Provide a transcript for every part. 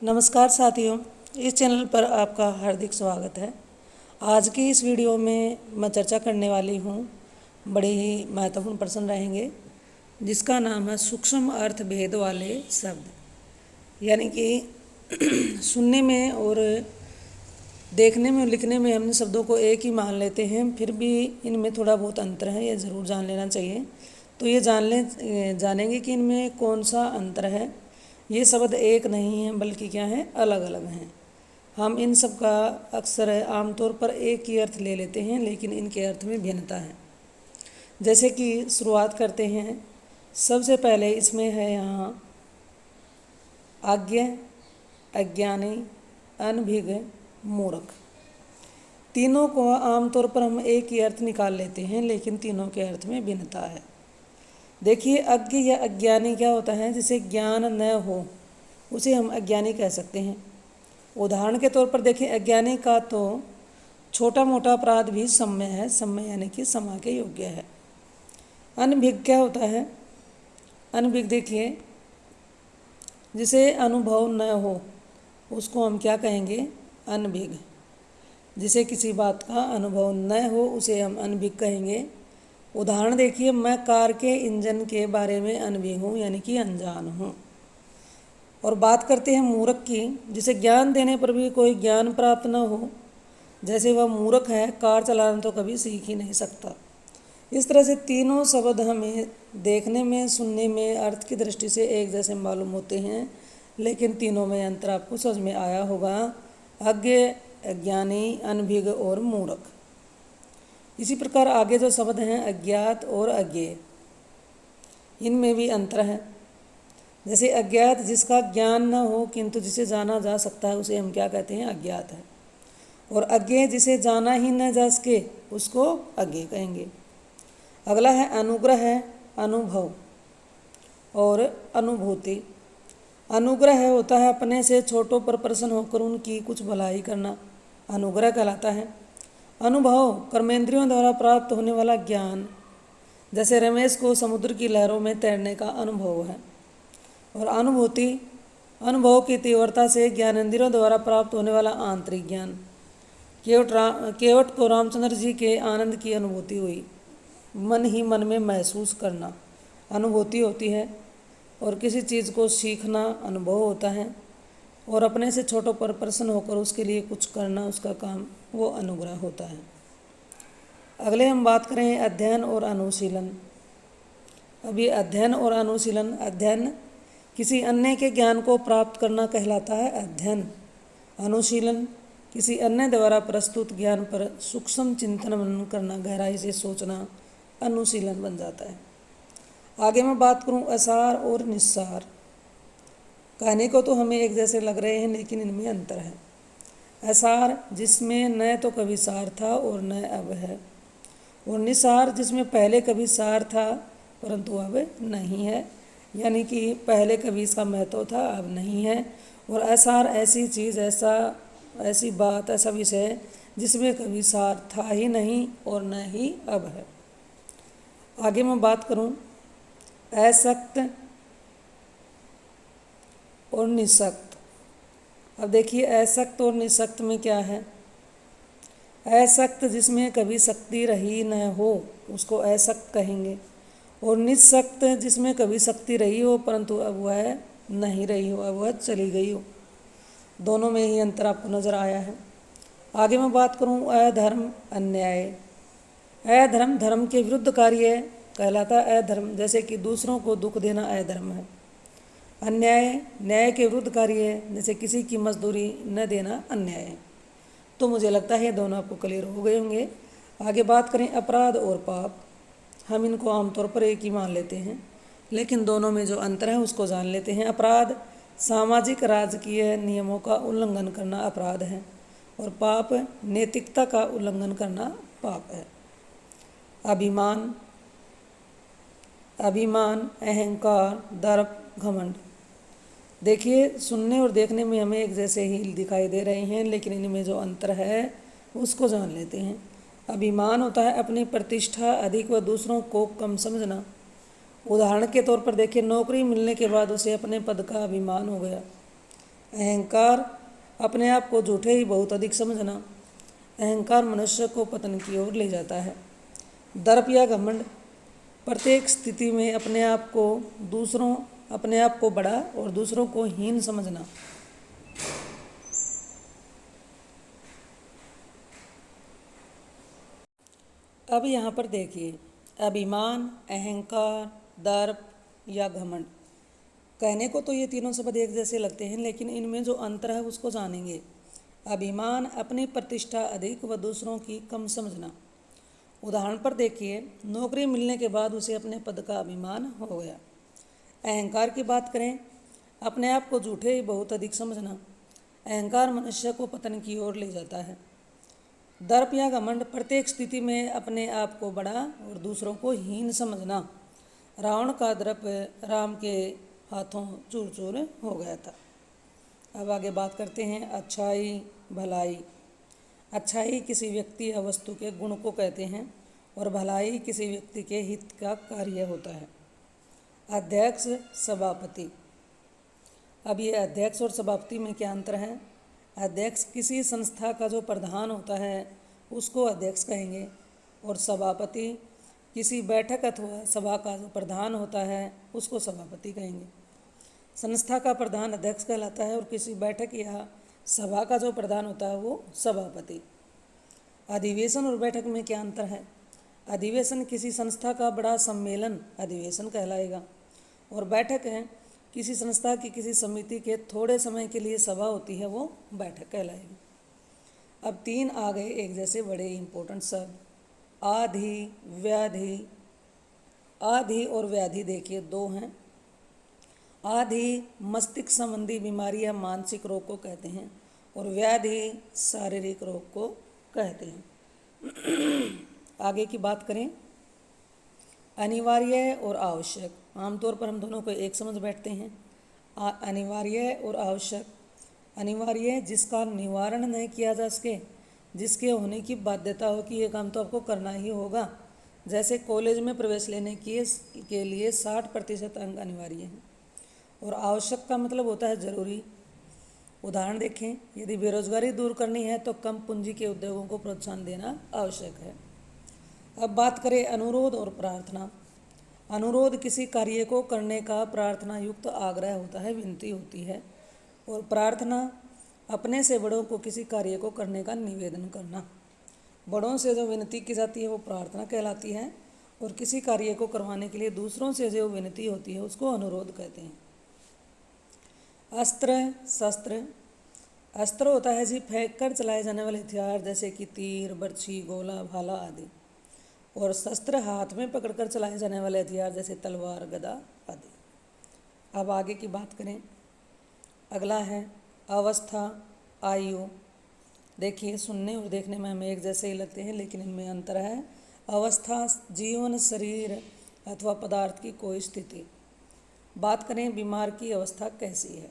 नमस्कार साथियों, इस चैनल पर आपका हार्दिक स्वागत है। आज की इस वीडियो में मैं चर्चा करने वाली हूँ, बड़े ही महत्वपूर्ण प्रश्न रहेंगे जिसका नाम है सूक्ष्म अर्थ भेद वाले शब्द। यानी कि सुनने में और देखने में और लिखने में हमने शब्दों को एक ही मान लेते हैं, फिर भी इनमें थोड़ा बहुत अंतर है, ये ज़रूर जान लेना चाहिए। तो ये जानेंगे कि इनमें कौन सा अंतर है। ये शब्द एक नहीं है बल्कि क्या है, अलग अलग हैं। हम इन सब का अक्सर आमतौर पर एक ही अर्थ ले लेते हैं, लेकिन इनके अर्थ में भिन्नता है। जैसे कि शुरुआत करते हैं, सबसे पहले इसमें है यहाँ आज्ञा, अज्ञानी, अनभिज्ञ, मूर्ख। तीनों को आमतौर पर हम एक ही अर्थ निकाल लेते हैं, लेकिन तीनों के अर्थ में भिन्नता है। देखिए, अज्ञ या अज्ञानी क्या होता है? जिसे ज्ञान न हो उसे हम अज्ञानी कह सकते हैं। उदाहरण के तौर पर देखिए, अज्ञानी का तो छोटा मोटा अपराध भी सम्य है, सम्य यानी कि क्षमा के योग्य है। अनभिज्ञ क्या होता है? अनभिज्ञ देखिए, जिसे अनुभव न हो उसको हम क्या कहेंगे? अनभिज्ञ। जिसे किसी बात का अनुभव न हो उसे हम अनभिज्ञ कहेंगे। उदाहरण देखिए, मैं कार के इंजन के बारे में अनभिज्ञ हूँ, यानी कि अनजान हूँ। और बात करते हैं मूर्ख की, जिसे ज्ञान देने पर भी कोई ज्ञान प्राप्त न हो, जैसे वह मूर्ख है, कार चलाना तो कभी सीख ही नहीं सकता। इस तरह से तीनों शब्द हमें देखने में, सुनने में, अर्थ की दृष्टि से एक जैसे मालूम होते हैं, लेकिन तीनों में अंतर आपको समझ में आया होगा। अज्ञ, अज्ञानी, अनभिज्ञ और मूर्ख। इसी प्रकार आगे जो शब्द हैं अज्ञात और अज्ञेय, इनमें भी अंतर है। जैसे अज्ञात, जिसका ज्ञान न हो किंतु जिसे जाना जा सकता है, उसे हम क्या कहते हैं? अज्ञात है। और अज्ञेय, जिसे जाना ही न जा सके उसको अज्ञेय कहेंगे। अगला है अनुग्रह, है अनुभव और अनुभूति। अनुग्रह होता है अपने से छोटों पर प्रसन्न होकर उनकी कुछ भलाई करना, अनुग्रह कहलाता है। अनुभव, कर्मेंद्रियों द्वारा प्राप्त होने वाला ज्ञान। जैसे रमेश को समुद्र की लहरों में तैरने का अनुभव है। और अनुभूति, अनुभव की तीव्रता से ज्ञानेंद्रियों द्वारा प्राप्त होने वाला आंतरिक ज्ञान। केवट को रामचंद्र जी के आनंद की अनुभूति हुई, मन ही मन में महसूस करना अनुभूति होती है। और किसी चीज़ को सीखना अनुभव होता है। और अपने से छोटों पर प्रसन्न होकर उसके लिए कुछ करना, उसका काम, वो अनुग्रह होता है। अगले हम बात करें अध्ययन और अनुशीलन। अभी अध्ययन और अनुशीलन, अध्ययन किसी अन्य के ज्ञान को प्राप्त करना कहलाता है अध्ययन। अनुशीलन किसी अन्य द्वारा प्रस्तुत ज्ञान पर सूक्ष्म चिंतन मनन करना, गहराई से सोचना, अनुशीलन बन जाता है। आगे मैं बात करूं असार और निस्सार। कहने को तो हमें एक जैसे लग रहे हैं, लेकिन इनमें अंतर है। असार, जिसमें न तो कभी सार था और न अब है। और निसार, जिसमें पहले कभी सार था परंतु अब नहीं है, यानी कि पहले कभी इसका महत्व था, अब नहीं है। और असार ऐसी चीज़, ऐसी बात, ऐसा विषय जिसमें कभी सार था ही नहीं और न ही अब है। आगे मैं बात करूं असक्त और निसक्त। अब देखिए, असक्त और निसक्त में क्या है? असक्त, जिसमें कभी शक्ति रही न हो उसको असक्त कहेंगे। और निसक्त, जिसमें कभी शक्ति रही हो परंतु अब वह नहीं रही हो, अब वह चली गई हो। दोनों में ही अंतर आपको नजर आया है। आगे मैं बात करूं अधर्म, अन्याय। अधर्म, धर्म के विरुद्ध कार्य कहलाता है अधर्म। जैसे कि दूसरों को दुख देना अधर्म है। अन्याय, न्याय के विरुद्ध कार्य है, जैसे किसी की मजदूरी न देना अन्याय है। तो मुझे लगता है दोनों आपको क्लियर हो गए होंगे। आगे बात करें अपराध और पाप। हम इनको आमतौर पर एक ही मान लेते हैं, लेकिन दोनों में जो अंतर है उसको जान लेते हैं। अपराध, सामाजिक राजकीय नियमों का उल्लंघन करना अपराध है। और पाप, नैतिकता का उल्लंघन करना पाप है। अभिमान, अहंकार, दर्प, घमंड। देखिए, सुनने और देखने में हमें एक जैसे ही दिखाई दे रहे हैं, लेकिन इनमें जो अंतर है उसको जान लेते हैं। अभिमान होता है अपनी प्रतिष्ठा अधिक व दूसरों को कम समझना। उदाहरण के तौर पर देखिए, नौकरी मिलने के बाद उसे अपने पद का अभिमान हो गया। अहंकार, अपने आप को झूठे ही बहुत अधिक समझना। अहंकार मनुष्य को पतन की ओर ले जाता है। दर्प या घमंड, प्रत्येक स्थिति में अपने आप को बड़ा और दूसरों को हीन समझना। अब यहाँ पर देखिए, अभिमान, अहंकार, दर्प या घमंड, कहने को तो ये तीनों शब्द एक जैसे लगते हैं, लेकिन इनमें जो अंतर है उसको जानेंगे। अभिमान, अपनी प्रतिष्ठा अधिक व दूसरों की कम समझना। उदाहरण पर देखिए, नौकरी मिलने के बाद उसे अपने पद का अभिमान हो गया। अहंकार की बात करें, अपने आप को झूठे ही बहुत अधिक समझना। अहंकार मनुष्य को पतन की ओर ले जाता है। दर्प या घमंड, प्रत्येक स्थिति में अपने आप को बड़ा और दूसरों को हीन समझना। रावण का दर्प राम के हाथों चूर चूर हो गया था। अब आगे बात करते हैं अच्छाई, भलाई। अच्छाई किसी व्यक्ति या वस्तु के गुण को कहते हैं और भलाई किसी व्यक्ति के हित का कार्य होता है। अध्यक्ष, सभापति। अब ये अध्यक्ष और सभापति में क्या अंतर है? अध्यक्ष किसी संस्था का जो प्रधान होता है उसको अध्यक्ष कहेंगे, और सभापति किसी बैठक अथवा सभा का जो प्रधान होता है उसको सभापति कहेंगे। संस्था का प्रधान अध्यक्ष कहलाता है और किसी बैठक या सभा का जो प्रधान होता है वो सभापति। अधिवेशन और बैठक में क्या अंतर है? अधिवेशन किसी संस्था का बड़ा सम्मेलन अधिवेशन कहलाएगा, और बैठक है किसी संस्था की किसी समिति के थोड़े समय के लिए सभा होती है वो बैठक कहलाएगी। अब तीन आ गए एक जैसे बड़े इंपॉर्टेंट शब्द, आधि, व्याधि। आधि और व्याधि देखिए दो हैं। आधि मस्तिष्क संबंधी बीमारी या मानसिक रोग को कहते हैं, और व्याधि शारीरिक रोग को कहते हैं। आगे की बात करें, अनिवार्य और आवश्यक। आमतौर पर हम दोनों को एक समझ बैठते हैं। अनिवार्य और आवश्यक। अनिवार्य जिसका निवारण नहीं किया जा सके, जिसके होने की बाध्यता हो कि ये काम तो आपको करना ही होगा। जैसे कॉलेज में प्रवेश लेने के लिए 60% अंक अनिवार्य हैं, और आवश्यक का मतलब होता है जरूरी। उदाहरण देखें, यदि बेरोजगारी दूर करनी है तो कम पूंजी के उद्योगों को प्रोत्साहन देना आवश्यक है। अब बात करें अनुरोध और प्रार्थना। अनुरोध किसी कार्य को करने का प्रार्थना युक्त आग्रह होता है, विनती होती है, और प्रार्थना अपने से बड़ों को किसी कार्य को करने का निवेदन करना। बड़ों से जो विनती की जाती है वो प्रार्थना कहलाती है, और किसी कार्य को करवाने के लिए दूसरों से जो विनती होती है उसको अनुरोध कहते हैं। अस्त्र, शस्त्र। अस्त्र होता है जी फेंक कर चलाए जाने वाले हथियार, जैसे कि तीर, बर्छी, गोला, भाला आदि, और शस्त्र हाथ में पकड़कर चलाए जाने वाले हथियार जैसे तलवार, गदा आदि। अब आगे की बात करें, अगला है अवस्था, आयु। देखिए, सुनने और देखने में हमें एक जैसे ही लगते हैं, लेकिन इनमें अंतर है। अवस्था जीवन, शरीर अथवा पदार्थ की कोई स्थिति। बात करें बीमार की अवस्था कैसी है।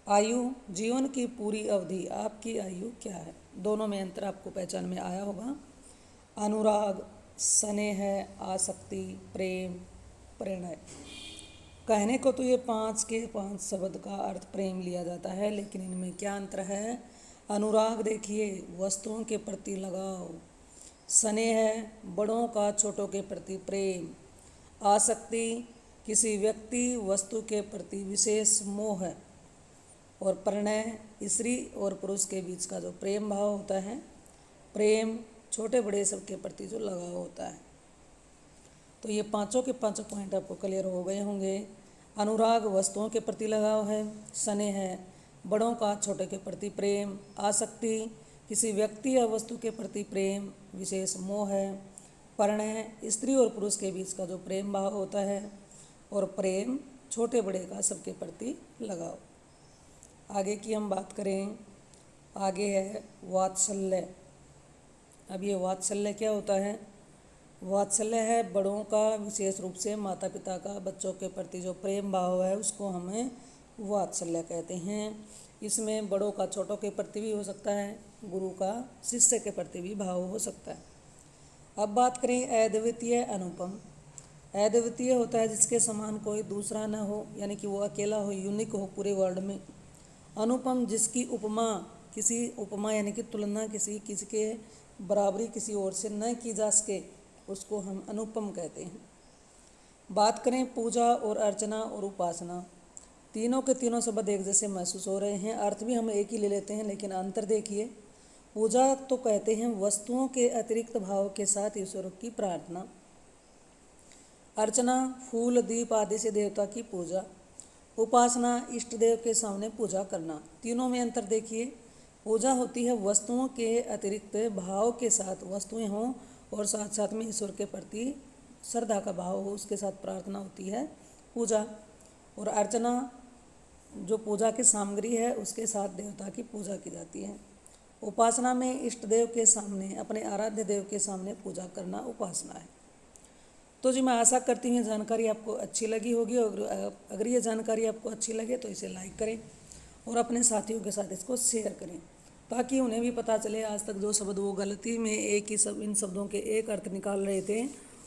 आयु जीवन की पूरी अवधि, आपकी आयु क्या है। दोनों में अंतर आपको पहचान में आया होगा। अनुराग, स्नेह, आसक्ति, प्रेम, प्रणय। कहने को तो ये 5 के 5 शब्द का अर्थ प्रेम लिया जाता है, लेकिन इनमें क्या अंतर है। अनुराग देखिए वस्तुओं के प्रति लगाव, स्नेह बड़ों का छोटों के प्रति प्रेम, आसक्ति किसी व्यक्ति वस्तु के प्रति विशेष मोह है, और प्रणय स्त्री और पुरुष के बीच का जो प्रेम भाव होता है, प्रेम छोटे बड़े सबके प्रति जो लगाव होता है। तो ये पांचों के पांचों पॉइंट आपको क्लियर हो गए होंगे। अनुराग वस्तुओं के प्रति लगाव है, स्नेह है बड़ों का छोटे के प्रति प्रेम, आसक्ति किसी व्यक्ति या वस्तु के प्रति प्रेम विशेष मोह है, प्रणय स्त्री और पुरुष के बीच का जो प्रेम भाव होता है, और प्रेम छोटे बड़े का सबके प्रति लगाव। आगे की हम बात करें, आगे है वात्सल्य। अब ये वात्सल्य क्या होता है। वात्सल्य है बड़ों का विशेष रूप से माता पिता का बच्चों के प्रति जो प्रेम भाव है उसको हमें वात्सल्य कहते हैं। इसमें बड़ों का छोटों के प्रति भी हो सकता है, गुरु का शिष्य के प्रति भी भाव हो सकता है। अब बात करें अद्वितीय, अनुपम। अद्वितीय होता है जिसके समान कोई दूसरा न हो, यानी कि वो अकेला हो, यूनिक हो पूरे वर्ल्ड में। अनुपम जिसकी उपमा यानी कि तुलना किसी के बराबरी किसी और से न की जा सके उसको हम अनुपम कहते हैं। बात करें पूजा और अर्चना और उपासना, तीनों के तीनों शब्द एक जैसे महसूस हो रहे हैं, अर्थ भी हम एक ही ले लेते हैं, लेकिन अंतर देखिए। पूजा तो कहते हैं वस्तुओं के अतिरिक्त भाव के साथ ईश्वर की प्रार्थना। अर्चना फूल दीप आदि से देवता की पूजा। उपासना इष्ट देव के सामने पूजा करना। तीनों में अंतर देखिए। पूजा होती है वस्तुओं के अतिरिक्त भाव के साथ, वस्तुएं हों और साथ साथ में ईश्वर के प्रति श्रद्धा का भाव हो, उसके साथ प्रार्थना होती है पूजा। और अर्चना जो पूजा की सामग्री है उसके साथ देवता की पूजा की जाती है। उपासना में इष्ट देव के सामने, अपने आराध्य देव के सामने पूजा करना उपासना है। तो जी मैं आशा करती हूँ जानकारी आपको अच्छी लगी होगी, और अगर ये जानकारी आपको अच्छी लगे तो इसे लाइक करें और अपने साथियों के साथ इसको शेयर करें, ताकि उन्हें भी पता चले आज तक जो शब्द वो गलती में एक ही इन शब्दों के एक अर्थ निकाल रहे थे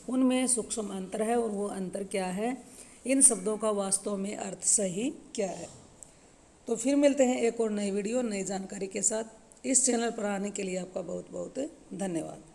उनमें सूक्ष्म अंतर है, और वो अंतर क्या है, इन शब्दों का वास्तव में अर्थ सही क्या है। तो फिर मिलते हैं एक और नई वीडियो नई जानकारी के साथ। इस चैनल पर आने के लिए आपका बहुत बहुत धन्यवाद।